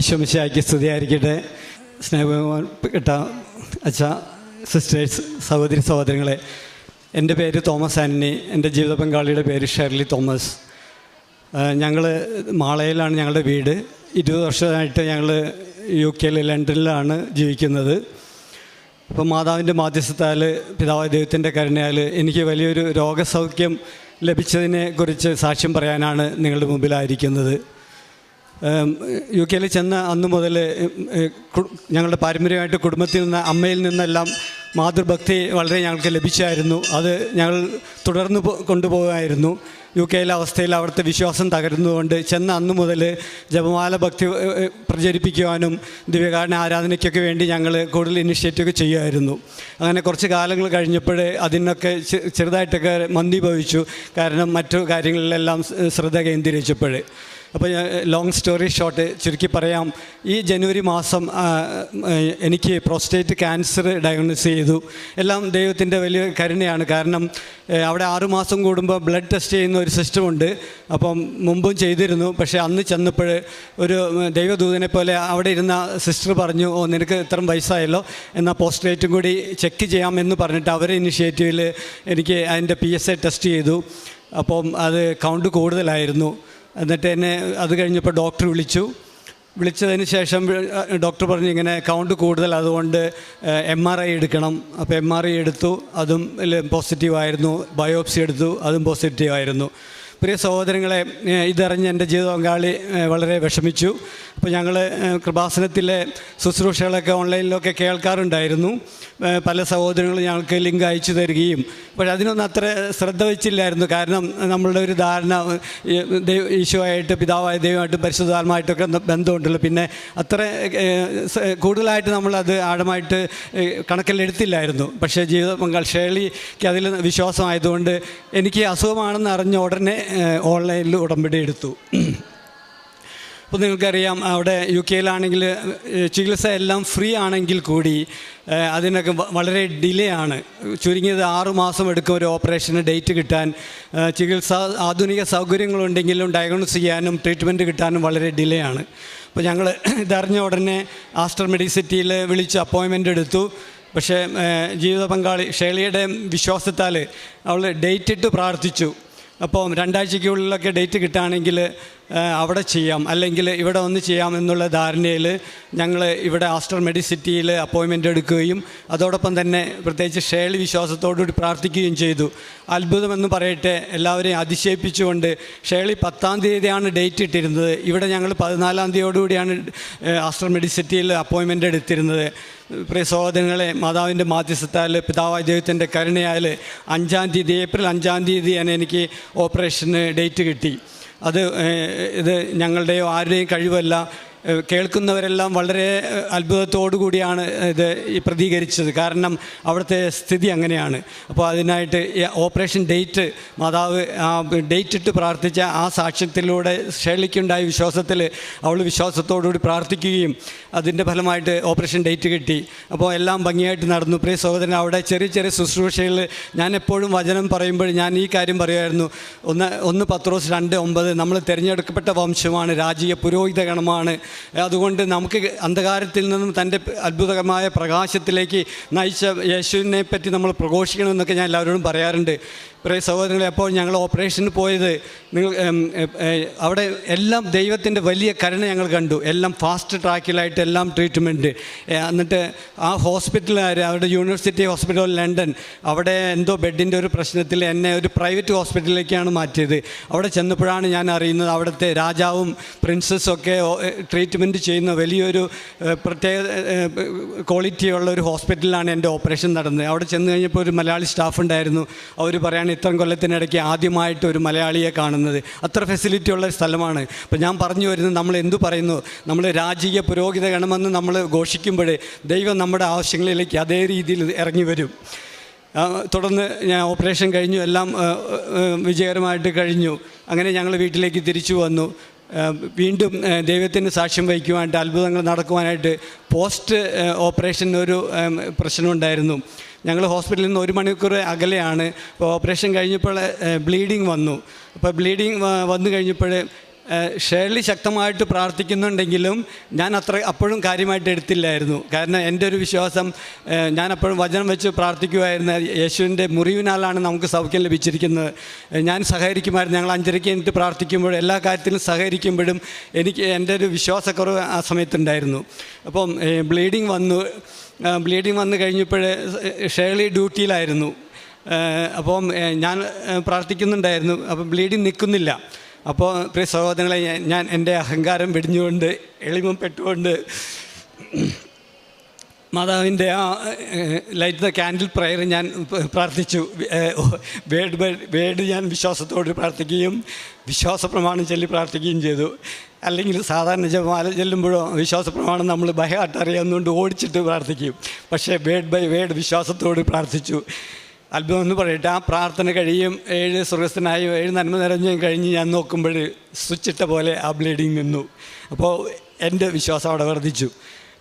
ഈശോ മിശിഹായ്ക്ക് സ്തുതിയായിരിക്കട്ടെ. സ്നേഹപ്പെട്ട അച്ഛ, സിസ്റ്റേഴ്സ്, സഹോദരി സഹോദരങ്ങളെ, എൻ്റെ പേര് തോമസ് ആൻ്റണി. എൻ്റെ ജീവിത പങ്കാളിയുടെ പേര് ഷെർലി തോമസ്. ഞങ്ങൾ മാളയിലാണ് ഞങ്ങളുടെ വീട്. 20 വർഷമായിട്ട് ഞങ്ങൾ UK ലണ്ടനിലാണ് ജീവിക്കുന്നത്. അപ്പോൾ മാതാവിൻ്റെ മാധ്യസ്ഥത്താൽ, പിതാവായ ദൈവത്തിൻ്റെ കരുണയാൽ എനിക്ക് വലിയൊരു രോഗസൗഖ്യം ലഭിച്ചതിനെക്കുറിച്ച് സാക്ഷ്യം പറയാനാണ് നിങ്ങളുടെ മുമ്പിലായിരിക്കുന്നത്. UK ചെന്ന അന്നു മുതൽ ഞങ്ങളുടെ പാരമ്പര്യമായിട്ട് കുടുംബത്തിൽ നിന്ന്, അമ്മയിൽ നിന്നെല്ലാം മാതൃഭക്തി വളരെ ഞങ്ങൾക്ക് ലഭിച്ചായിരുന്നു. അത് ഞങ്ങൾ തുടർന്ന് കൊണ്ടുപോകുമായിരുന്നു. UK അവസ്ഥയിൽ അവിടുത്തെ വിശ്വാസം തകരുന്നതുകൊണ്ട് ചെന്ന അന്നു മുതൽ ജപമാല ഭക്തി പ്രചരിപ്പിക്കുവാനും ദിവ്യകാരുണ്യ ആരാധനയ്ക്കൊക്കെ വേണ്ടി ഞങ്ങൾ കൂടുതൽ ഇനിഷ്യേറ്റീവ് ചെയ്യുമായിരുന്നു. അങ്ങനെ കുറച്ച് കാലങ്ങൾ കഴിഞ്ഞപ്പോൾ അതിനൊക്കെ ചെറുതായിട്ടൊക്കെ മന്ദീഭവിച്ചു. കാരണം മറ്റു കാര്യങ്ങളിലെല്ലാം ശ്രദ്ധ കേന്ദ്രീകരിച്ചപ്പോൾ. അപ്പോൾ ലോങ് സ്റ്റോറി ഷോർട്ട് ചുരുക്കി പറയാം, ഈ ജനുവരി മാസം എനിക്ക് പ്രോസ്റ്റേറ്റ് ക്യാൻസർ ഡയഗ്നോസ് ചെയ്തു. എല്ലാം ദൈവത്തിൻ്റെ വലിയ കരുണയാണ്. കാരണം അവിടെ 6 മാസം കൂടുമ്പോൾ ബ്ലഡ് ടെസ്റ്റ് ചെയ്യുന്ന ഒരു സിസ്റ്റമുണ്ട്. അപ്പം മുമ്പും ചെയ്തിരുന്നു. പക്ഷേ അന്ന് ചെന്നപ്പോൾ ഒരു ദൈവദൂതനെ പോലെ അവിടെ ഇരുന്ന സിസ്റ്റർ പറഞ്ഞു, നിനക്ക് ഇത്രയും വയസ്സായല്ലോ, എന്നാൽ പോസ്റ്റേറ്റും കൂടി ചെക്ക് ചെയ്യാമെന്ന് പറഞ്ഞിട്ട് അവരെ ഇനിഷ്യേറ്റീവിൽ എനിക്ക് അതിൻ്റെ PSA ടെസ്റ്റ് ചെയ്തു. അപ്പം അത് കൗണ്ട് കൂടുതലായിരുന്നു. എന്നിട്ട് എന്നെ അത് കഴിഞ്ഞപ്പോൾ ഡോക്ടർ വിളിച്ചതിന് ശേഷം ഡോക്ടർ പറഞ്ഞു, ഇങ്ങനെ കൗണ്ട് കൂടുതൽ, അതുകൊണ്ട് MRI എടുക്കണം. അപ്പോൾ MRI എടുത്തു, അതും പോസിറ്റീവായിരുന്നു. ബയോപ്സി എടുത്തു, അതും പോസിറ്റീവായിരുന്നു. പ്രിയ സഹോദരങ്ങളെ, ഇതറിഞ്ഞ് എൻ്റെ ജീവിത പങ്കാളി വളരെ വിഷമിച്ചു. അപ്പോൾ ഞങ്ങൾ കൃപാസനത്തിലെ ശുശ്രൂഷകളൊക്കെ ഓൺലൈനിലൊക്കെ കേൾക്കാറുണ്ടായിരുന്നു. പല സഹോദരങ്ങളും ഞങ്ങൾക്ക് ലിങ്ക് അയച്ചു തരികയും, പക്ഷേ അതിനൊന്നും അത്ര ശ്രദ്ധ വെച്ചില്ലായിരുന്നു. കാരണം നമ്മളുടെ ഒരു ധാരണ ഈശോയായിട്ട്, പിതാവായ ദൈവമായിട്ടും പരിശുദ്ധാത്മായിട്ടുമൊക്കെ ബന്ധമുണ്ടല്ലോ. പിന്നെ അത്ര കൂടുതലായിട്ട് നമ്മളത് ആഴമായിട്ട് കണക്കിലെടുത്തില്ലായിരുന്നു. പക്ഷേ ജീവിത പങ്കാളി ഷേർലിക്ക് അതിൽ വിശ്വാസമായതുകൊണ്ട് എനിക്ക് അസുഖമാണെന്ന് അറിഞ്ഞ ഉടനെ ഓൺലൈനിൽ ഉടമ്പടി എടുത്തു. അപ്പോൾ നിങ്ങൾക്കറിയാം, അവിടെ UK ചികിത്സ എല്ലാം ഫ്രീ ആണെങ്കിൽ കൂടി അതിനൊക്കെ വളരെ ഡിലേ ആണ്. ചുരുങ്ങിയത് 6 മാസം എടുക്കും ഒരു ഓപ്പറേഷന് ഡേറ്റ് കിട്ടാൻ. ചികിത്സ ആധുനിക സൗകര്യങ്ങളുണ്ടെങ്കിലും ഡയഗ്നോസ് ചെയ്യാനും ട്രീറ്റ്മെൻറ്റ് കിട്ടാനും വളരെ ഡിലേ ആണ്. അപ്പോൾ ഞങ്ങൾ ഇതറിഞ്ഞ ഉടനെ ആസ്റ്റർ മെഡിസിറ്റിയിൽ വിളിച്ച് അപ്പോയിൻമെൻ്റ് എടുത്തു. പക്ഷേ ജീവിത പങ്കാളി ഷേർലിയുടെ വിശ്വാസത്താൽ അവൾ ഡേറ്റ് ഇട്ട് പ്രാർത്ഥിച്ചു. അപ്പോൾ 2 ആഴ്ചയ്ക്കുള്ളിലൊക്കെ ഡേറ്റ് കിട്ടുകയാണെങ്കിൽ അവിടെ ചെയ്യാം, അല്ലെങ്കിൽ ഇവിടെ ഒന്ന് ചെയ്യാം എന്നുള്ള ധാരണയിൽ ഞങ്ങൾ ഇവിടെ ആസ്റ്റർ മെഡിസിറ്റിയിൽ അപ്പോയിൻമെൻ്റ് എടുക്കുകയും അതോടൊപ്പം തന്നെ പ്രത്യേകിച്ച് ഷേർലി വിശ്വാസത്തോടുകൂടി പ്രാർത്ഥിക്കുകയും ചെയ്തു. അത്ഭുതമെന്ന് പറയട്ടെ, എല്ലാവരെയും അതിശയിപ്പിച്ചുകൊണ്ട് ഷേർലി 10-ാം തീയതിയാണ് ഡേറ്റ് ഇട്ടിരുന്നത്. ഇവിടെ ഞങ്ങൾ 14-ാം തീയതിയോടുകൂടിയാണ് ആസ്റ്റർ മെഡിസിറ്റിയിൽ അപ്പോയിൻമെൻ്റ് എടുത്തിരുന്നത്. പ്രിയ സഹോദരങ്ങളെ, മാതാവിൻ്റെ മാധ്യസ്ഥത്താൽ, പിതാവായ ദൈവത്തിൻ്റെ കരുണയാൽ 5-ാം തീയതി, ഏപ്രിൽ 5-ാം തീയതിയാണ് എനിക്ക് ഓപ്പറേഷന് ഡേറ്റ് കിട്ടി. ഇത് ഞങ്ങളുടെയോ ആരുടെയും കഴിവല്ല. കേൾക്കുന്നവരെല്ലാം വളരെ അത്ഭുതത്തോടു കൂടിയാണ് ഇത് പ്രതികരിച്ചത്. കാരണം അവിടുത്തെ സ്ഥിതി അങ്ങനെയാണ്. അപ്പോൾ അതിനായിട്ട് ഓപ്പറേഷൻ ഡേറ്റ് മാതാവ് ഡേറ്റ് ഇട്ട് പ്രാർത്ഥിച്ച ആ സാക്ഷ്യത്തിലൂടെ ഷേർലിക്കുണ്ടായ വിശ്വാസത്തിൽ അവൾ വിശ്വാസത്തോടുകൂടി പ്രാർത്ഥിക്കുകയും അതിൻ്റെ ഫലമായിട്ട് ഓപ്പറേഷൻ ഡേറ്റ് കിട്ടി. അപ്പോൾ എല്ലാം ഭംഗിയായിട്ട് നടന്നു. പ്രിയ സഹോദരൻ, അവിടെ ചെറിയ ചെറിയ ശുശ്രൂഷകൾ ഞാൻ എപ്പോഴും വചനം പറയുമ്പോൾ ഞാൻ ഈ കാര്യം പറയുമായിരുന്നു. 1 പത്രോസ് 2:9 നമ്മൾ തിരഞ്ഞെടുക്കപ്പെട്ട വംശമാണ്, രാജീയ പുരോഹിത ഗണമാണ്. അതുകൊണ്ട് നമുക്ക് അന്ധകാരത്തിൽ നിന്നും തൻ്റെ അത്ഭുതകരമായ പ്രകാശത്തിലേക്ക് നയിച്ച യേശുവിനെ പറ്റി നമ്മൾ പ്രഘോഷിക്കണമെന്നൊക്കെ ഞാൻ എല്ലാവരോടും പറയാറുണ്ട്. പ്രിയ സഹോദരങ്ങളെ, അപ്പോൾ ഞങ്ങൾ ഓപ്പറേഷന് പോയത് അവിടെ എല്ലാം ദൈവത്തിൻ്റെ വലിയ കരുണ ഞങ്ങൾ കണ്ടു. എല്ലാം ഫാസ്റ്റ് ട്രാക്കിലായിട്ട് എല്ലാം ട്രീറ്റ്മെൻറ്റ്. എന്നിട്ട് ആ ഹോസ്പിറ്റലുകാർ, അവിടെ യൂണിവേഴ്സിറ്റി ഹോസ്പിറ്റൽ ലണ്ടൻ, അവിടെ എന്തോ ബെഡിൻ്റെ ഒരു പ്രശ്നത്തിൽ എന്നെ ഒരു പ്രൈവറ്റ് ഹോസ്പിറ്റലിലേക്കാണ് മാറ്റിയത്. അവിടെ ചെന്നപ്പോഴാണ് ഞാൻ അറിയുന്നത് അവിടുത്തെ രാജാവും പ്രിൻസസും ഒക്കെ ട്രീറ്റ്മെൻറ്റ് ചെയ്യുന്ന വലിയൊരു പ്രത്യേക ക്വാളിറ്റിയുള്ള ഒരു ഹോസ്പിറ്റലിലാണ് എൻ്റെ ഓപ്പറേഷൻ നടന്നത്. അവിടെ ചെന്ന് കഴിഞ്ഞപ്പോൾ ഒരു മലയാളി സ്റ്റാഫ് ഉണ്ടായിരുന്നു. അവർ പറയാണ്, ഇത്രയും കൊല്ലത്തിനിടയ്ക്ക് ആദ്യമായിട്ട് ഒരു മലയാളിയെ കാണുന്നത്. അത്ര ഫെസിലിറ്റി ഉള്ള സ്ഥലമാണ്. അപ്പോൾ ഞാൻ പറഞ്ഞു വരുന്നത്, നമ്മൾ എന്തു പറയുന്നു, നമ്മൾ രാജീയ പുരോഹിത ഗണമെന്ന് നമ്മൾ ഘോഷിക്കുമ്പോൾ ദൈവം നമ്മുടെ ആവശ്യങ്ങളിലേക്ക് അതേ രീതിയിൽ ഇറങ്ങി വരും. തുടർന്ന് ഞാൻ ഓപ്പറേഷൻ കഴിഞ്ഞു, എല്ലാം വിജയകരമായിട്ട് കഴിഞ്ഞു. അങ്ങനെ ഞങ്ങൾ വീട്ടിലേക്ക് തിരിച്ചു വന്നു. വീണ്ടും ദൈവത്തിന് സാക്ഷ്യം വഹിക്കുവാനായിട്ട്, അത്ഭുതങ്ങൾ നടക്കുവാനായിട്ട് പോസ്റ്റ് ഓപ്പറേഷൻ ഒരു പ്രശ്നമുണ്ടായിരുന്നു. ഞങ്ങൾ ഹോസ്പിറ്റലിൽ നിന്ന് 1 മണിക്കൂർ അകലെയാണ്. അപ്പോൾ ഓപ്പറേഷൻ കഴിഞ്ഞപ്പോൾ ബ്ലീഡിങ് വന്നു. അപ്പോൾ ബ്ലീഡിങ് വന്നു കഴിഞ്ഞപ്പോൾ ഷേർലി ശക്തമായിട്ട് പ്രാർത്ഥിക്കുന്നുണ്ടെങ്കിലും ഞാൻ അപ്പോഴും കാര്യമായിട്ട് എടുത്തില്ലായിരുന്നു. കാരണം എൻ്റെ ഒരു വിശ്വാസം, ഞാൻ അപ്പോഴും വചനം വെച്ച് പ്രാർത്ഥിക്കുമായിരുന്നു. യേശുവിൻ്റെ മുറിവിനാലാണ് നമുക്ക് സൗഖ്യം ലഭിച്ചിരിക്കുന്നത്. ഞാൻ സഹകരിക്കുമായിരുന്നു. ഞങ്ങൾ 5:30 എനിക്ക് പ്രാർത്ഥിക്കുമ്പോഴും എല്ലാ കാര്യത്തിലും സഹകരിക്കുമ്പോഴും എനിക്ക് എൻ്റെ ഒരു വിശ്വാസക്കുറവ് ആ സമയത്തുണ്ടായിരുന്നു. അപ്പം ബ്ലീഡിങ് വന്നു കഴിഞ്ഞപ്പോൾ ഷേർലി ഡ്യൂട്ടിയിലായിരുന്നു. അപ്പം ഞാൻ പ്രാർത്ഥിക്കുന്നുണ്ടായിരുന്നു. അപ്പം ബ്ലീഡിങ് നിൽക്കുന്നില്ല. അപ്പോൾ പ്രിയ സഹോദരങ്ങളെ, ഞാൻ എൻ്റെ അഹങ്കാരം വെടിഞ്ഞുകൊണ്ട് എളിമപ്പെട്ടുകൊണ്ട് മാതാവിൻ്റെ ആ ലൈറ്റ് ദ ക്യാൻഡിൽ പ്രയർ ഞാൻ പ്രാർത്ഥിച്ചു. വേഡ് ഞാൻ വിശ്വാസത്തോട് പ്രാർത്ഥിക്കുകയും വിശ്വാസ പ്രമാണം ചൊല്ലി പ്രാർത്ഥിക്കുകയും ചെയ്തു. അല്ലെങ്കിൽ സാധാരണ ജപമാല ചെല്ലുമ്പോഴോ വിശ്വാസ പ്രമാണം നമ്മൾ ബൈഹാർട്ട് അറിയാവുന്നതുകൊണ്ട് ഓടിച്ചിട്ട് പ്രാർത്ഥിക്കും. പക്ഷേ വേഡ് ബൈ വേഡ് വിശ്വാസത്തോട് പ്രാർത്ഥിച്ചു. അത്ഭുതം എന്ന് പറയട്ടെ, ആ പ്രാർത്ഥന കഴിയും 7 സ്വർഗസ്ഥനായും 7 നന്മ നിറഞ്ഞും കഴിഞ്ഞ് ഞാൻ നോക്കുമ്പോൾ സ്വിച്ചിട്ട പോലെ ആ ബ്ലീഡിങ് നിന്നു. അപ്പോൾ എൻ്റെ വിശ്വാസം അവിടെ വർദ്ധിച്ചു.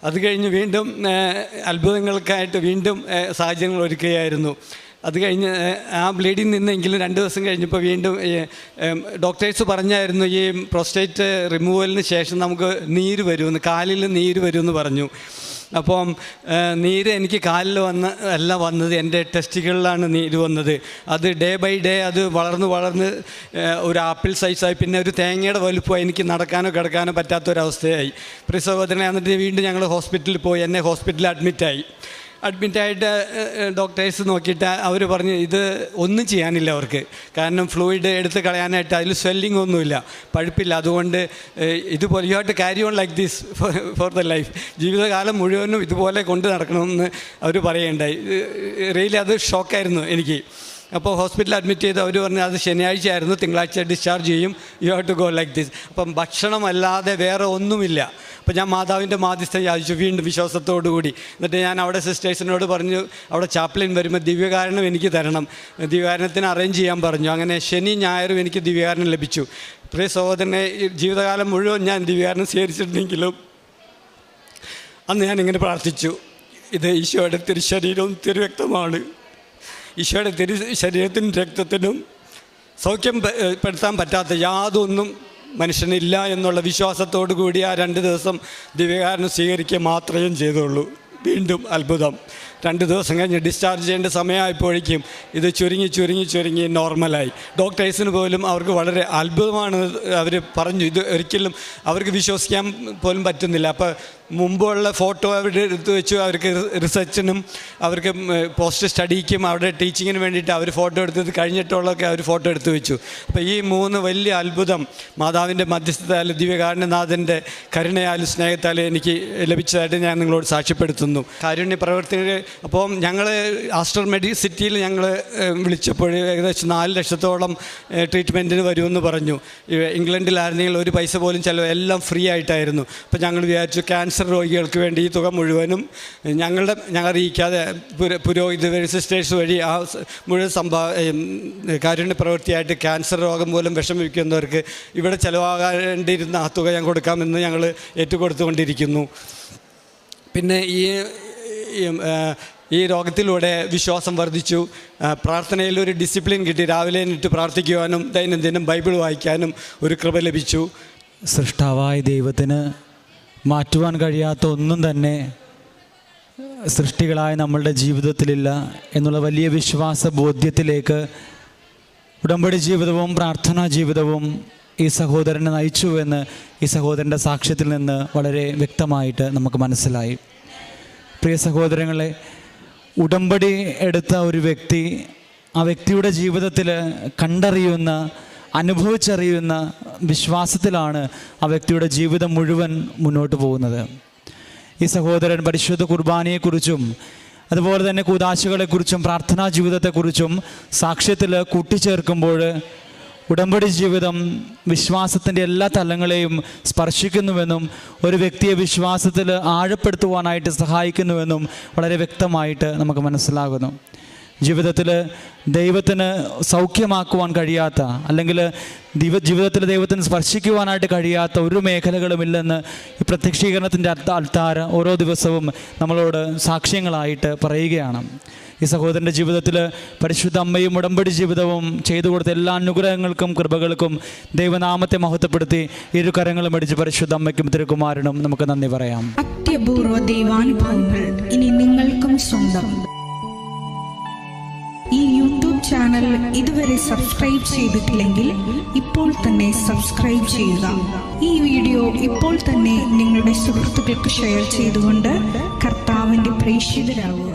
അത് കഴിഞ്ഞ് വീണ്ടും അത്ഭുതങ്ങൾക്കായിട്ട് വീണ്ടും സാഹചര്യങ്ങൾ ഒരുക്കുകയായിരുന്നു. അത് കഴിഞ്ഞ് ആ ബ്ലീഡിങ് നിന്നെങ്കിലും 2 ദിവസം കഴിഞ്ഞപ്പോൾ വീണ്ടും ഡോക്ടേഴ്സ് പറഞ്ഞായിരുന്നു ഈ പ്രോസ്റ്റേറ്റ് റിമൂവലിന് ശേഷം നമുക്ക് നീര് വരുമെന്ന്, കാലിൽ നീര് വരുമെന്ന് പറഞ്ഞു. അപ്പം നീര് എനിക്ക് കാലിൽ വന്നത് എൻ്റെ ടെസ്റ്റുകളിലാണ് നീര് വന്നത്. അത് ഡേ ബൈ ഡേ അത് വളർന്ന് ഒരു ആപ്പിൾ സൈസായി, പിന്നെ ഒരു തേങ്ങയുടെ വലുപ്പമായി. എനിക്ക് നടക്കാനോ കിടക്കാനോ പറ്റാത്തൊരവസ്ഥയായി. പ്രിയ സഹോദരനെ, എന്നിട്ട് വീണ്ടും ഞങ്ങൾ ഹോസ്പിറ്റലിൽ പോയി. എന്നെ ഹോസ്പിറ്റലിൽ അഡ്മിറ്റായിട്ട് ഡോക്ടേഴ്സ് നോക്കിയിട്ട് അവർ പറഞ്ഞു ഇത് ഒന്നും ചെയ്യാനില്ല അവർക്ക്. കാരണം ഫ്ലൂയിഡ് എടുത്ത് കളയാനായിട്ട് അതിൽ സ്വെല്ലിംഗ് ഒന്നുമില്ല, പഴുപ്പില്ല. അതുകൊണ്ട് ഇതുപോലെ you have to carry on like this for the life, ജീവിതകാലം മുഴുവനും ഇതുപോലെ കൊണ്ട് നടക്കണമെന്ന് അവർ പറയുകയുണ്ടായി. റിയലി അത് ഷോക്കായിരുന്നു എനിക്ക്. അപ്പോൾ ഹോസ്പിറ്റലിൽ അഡ്മിറ്റ് ചെയ്ത് അവർ പറഞ്ഞു അത് ശനിയാഴ്ച ആയിരുന്നു, തിങ്കളാഴ്ച ഡിസ്ചാർജ് ചെയ്യും, you have to go like this. അപ്പം ഭക്ഷണമല്ലാതെ വേറെ ഒന്നുമില്ല. അപ്പോൾ ഞാൻ മാതാവിൻ്റെ മാധ്യസ്ഥ യാചിച്ചു വീണ്ടും വിശ്വാസത്തോടു കൂടി. എന്നിട്ട് ഞാൻ അവിടെ സിസ്റ്റേഴ്സിനോട് പറഞ്ഞു അവിടെ ചാപ്ലിൻ വരുമ്പോൾ ദിവ്യകാരണം എനിക്ക് തരണം, ദിവ്യകാരണത്തിന് അറേഞ്ച് ചെയ്യാൻ പറഞ്ഞു. അങ്ങനെ ശനി ഞായറും എനിക്ക് ദിവ്യകാരണം ലഭിച്ചു. പ്രിയ സഹോദരനെ, ജീവിതകാലം മുഴുവൻ ഞാൻ ദിവ്യകാരണം സ്വീകരിച്ചിട്ടുണ്ടെങ്കിലും അന്ന് ഞാനിങ്ങനെ പ്രാർത്ഥിച്ചു, ഇത് ഈശോയുടെ തിരുശരീരവും തിരുരക്തമാണ്. ഈശോയുടെ ശരീരത്തിനും രക്തത്തിനും സൗഖ്യം പെടുത്താൻ പറ്റാത്ത യാതൊന്നും മനുഷ്യനില്ല എന്നുള്ള വിശ്വാസത്തോടു കൂടി ആ 2 ദിവസം ദിവ്യകാരണം സ്വീകരിക്കുക മാത്രമേ ചെയ്തുള്ളൂ. വീണ്ടും അത്ഭുതം. 2 ദിവസം കഴിഞ്ഞ് ഡിസ്ചാർജ് ചെയ്യേണ്ട സമയമായപ്പോഴേക്കും ഇത് ചുരുങ്ങി നോർമലായി. ഡോക്ടേഴ്സിന് പോലും അവർക്ക് വളരെ അത്ഭുതമാണ്. അവർ പറഞ്ഞു ഇത് ഒരിക്കലും അവർക്ക് വിശ്വസിക്കാൻ പോലും പറ്റുന്നില്ല. അപ്പോൾ മുമ്പുള്ള ഫോട്ടോ അവിടെ എടുത്തു വെച്ചു. അവർക്ക് റിസർച്ചിനും അവർക്ക് പോസ്റ്റ് സ്റ്റഡിക്കും അവിടെ ടീച്ചിങ്ങിന് വേണ്ടിയിട്ട് അവർ ഫോട്ടോ എടുത്തത് കഴിഞ്ഞിട്ടുള്ളതൊക്കെ അവർ ഫോട്ടോ എടുത്തു വെച്ചു. അപ്പോൾ ഈ 3 വലിയ അത്ഭുതം മാതാവിൻ്റെ മധ്യസ്ഥതായാലും ദിവ്യകാരുണ്യനാഥൻ്റെ കരുണയാലും സ്നേഹത്താലും എനിക്ക് ലഭിച്ചതായിട്ട് ഞാൻ നിങ്ങളോട് സാക്ഷ്യപ്പെടുത്തുന്നു. കാരുണ്യ പ്രവർത്തകർ അപ്പോൾ ഞങ്ങൾ ആസ്റ്റർ മെഡിസിറ്റിയിൽ ഞങ്ങൾ വിളിച്ചപ്പോൾ ഏകദേശം 4 ലക്ഷത്തോളം ട്രീറ്റ്മെൻറ്റിന് വരുമെന്ന് പറഞ്ഞു. ഇംഗ്ലണ്ടിലായിരുന്നെങ്കിൽ ഒരു പൈസ പോലും ചിലവ്, എല്ലാം ഫ്രീ ആയിട്ടായിരുന്നു. അപ്പോൾ ഞങ്ങൾ വിചാരിച്ചു ക്യാൻസർ രോഗികൾക്ക് വേണ്ടി ഈ തുക മുഴുവനും ഞങ്ങൾ അറിയിക്കാതെ പുരോഹിത സിസ്റ്റേഴ്സ് വഴി ആ മുഴുവൻ കാരുണ്യ പ്രവൃത്തിയായിട്ട് ക്യാൻസർ രോഗം മൂലം വിഷമിക്കുന്നവർക്ക് ഇവിടെ ചിലവാകേണ്ടിയിരുന്ന ആ തുക ഞാൻ കൊടുക്കാമെന്ന് ഞങ്ങൾ ഏറ്റുകൊടുത്തുകൊണ്ടിരിക്കുന്നു. പിന്നെ ഈ രോഗത്തിലൂടെ വിശ്വാസം വർദ്ധിച്ചു. പ്രാർത്ഥനയിൽ ഒരു ഡിസിപ്ലിൻ കിട്ടി. രാവിലെ എണീറ്റ് പ്രാർത്ഥിക്കുവാനും ദൈനംദിനം ബൈബിൾ വായിക്കാനും ഒരു കൃപ ലഭിച്ചു. സൃഷ്ടാവായ ദൈവത്തിന് മാറ്റുവാൻ കഴിയാത്ത ഒന്നും തന്നെ സൃഷ്ടികളായ നമ്മളുടെ ജീവിതത്തിലില്ല എന്നുള്ള വലിയ വിശ്വാസ ബോധ്യത്തിലേക്ക് ഉടമ്പടി ജീവിതവും പ്രാർത്ഥനാ ജീവിതവും ഈ സഹോദരനെ നയിച്ചുവെന്ന് ഈ സഹോദരൻ്റെ സാക്ഷ്യത്തിൽ നിന്ന് വളരെ വ്യക്തമായിട്ട് നമുക്ക് മനസ്സിലായി. പ്രിയ സഹോദരങ്ങളെ, ഉടമ്പടി എടുത്ത ഒരു വ്യക്തി ആ വ്യക്തിയുടെ ജീവിതത്തിൽ കണ്ടറിയുന്ന, അനുഭവിച്ചറിയുന്ന വിശ്വാസത്തിലാണ് ആ വ്യക്തിയുടെ ജീവിതം മുഴുവൻ മുന്നോട്ട് പോകുന്നത്. ഈ സഹോദരൻ പരിശുദ്ധ കുർബാനയെക്കുറിച്ചും അതുപോലെ തന്നെ കൂദാശകളെക്കുറിച്ചും പ്രാർത്ഥനാ ജീവിതത്തെക്കുറിച്ചും സാക്ഷ്യത്തിൽ കൂട്ടിച്ചേർക്കുമ്പോൾ ഉടമ്പടി ജീവിതം വിശ്വാസത്തിൻ്റെ എല്ലാ തലങ്ങളെയും സ്പർശിക്കുന്നുവെന്നും ഒരു വ്യക്തിയെ വിശ്വാസത്തിൽ ആഴപ്പെടുത്തുവാനായിട്ട് സഹായിക്കുന്നുവെന്നും വളരെ വ്യക്തമായിട്ട് നമുക്ക് മനസ്സിലാകുന്നു. ജീവിതത്തിൽ ദൈവത്തിന് സൗഖ്യമാക്കുവാൻ കഴിയാത്ത, അല്ലെങ്കിൽ ജീവിതത്തിൽ ദൈവത്തിന് സ്പർശിക്കുവാനായിട്ട് കഴിയാത്ത ഒരു മേഖലകളുമില്ലെന്ന് ഈ പ്രത്യക്ഷീകരണത്തിൻ്റെ അൾത്താര ഓരോ ദിവസവും നമ്മളോട് സാക്ഷ്യങ്ങളായിട്ട് പറയുകയാണ്. ഈ സഹോദരൻ്റെ ജീവിതത്തിൽ പരിശുദ്ധ അമ്മയും ഉടമ്പടി ജീവിതവും ചെയ്തു കൊടുത്ത എല്ലാ അനുഗ്രഹങ്ങൾക്കും കൃപകൾക്കും ദൈവനാമത്തെ മഹത്വപ്പെടുത്തി ഇരു കരങ്ങളും അടിച്ച് പരിശുദ്ധ അമ്മയ്ക്കും തിരുക്കുമാരനും നമുക്ക് നന്ദി പറയാം. അത്യപൂർവ ദൈവാനുഭവങ്ങൾ ഇനി നിങ്ങൾക്കും സ്വന്തം. ഈ യൂട്യൂബ് ചാനൽ ഇതുവരെ സബ്സ്ക്രൈബ് ചെയ്തിട്ടില്ലെങ്കിൽ ഇപ്പോൾ തന്നെ സബ്സ്ക്രൈബ് ചെയ്യുക. ഈ വീഡിയോ ഇപ്പോൾ തന്നെ നിങ്ങളുടെ സുഹൃത്തുക്കൾക്ക് ഷെയർ ചെയ്തുകൊണ്ട് കർത്താവിൻ്റെ പ്രേക്ഷിതരാകുക.